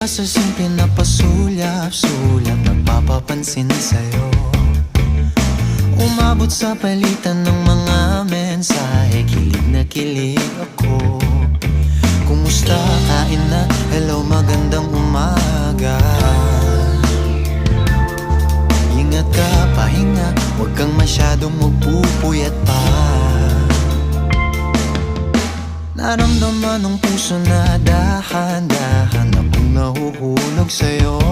Sa simple na pasulyap-sulyap, nagpapapansin sa'yo. Umabot sa palitan ng mga mensahe, kilig na kilig ako. Kumusta, kain na, hello, magandang umaga. Ingat ka, pahinga, huwag kang masyadong magpupuyat pa. Naramdaman ng puso na dahan-dahan akong nahuhulog sa'yo.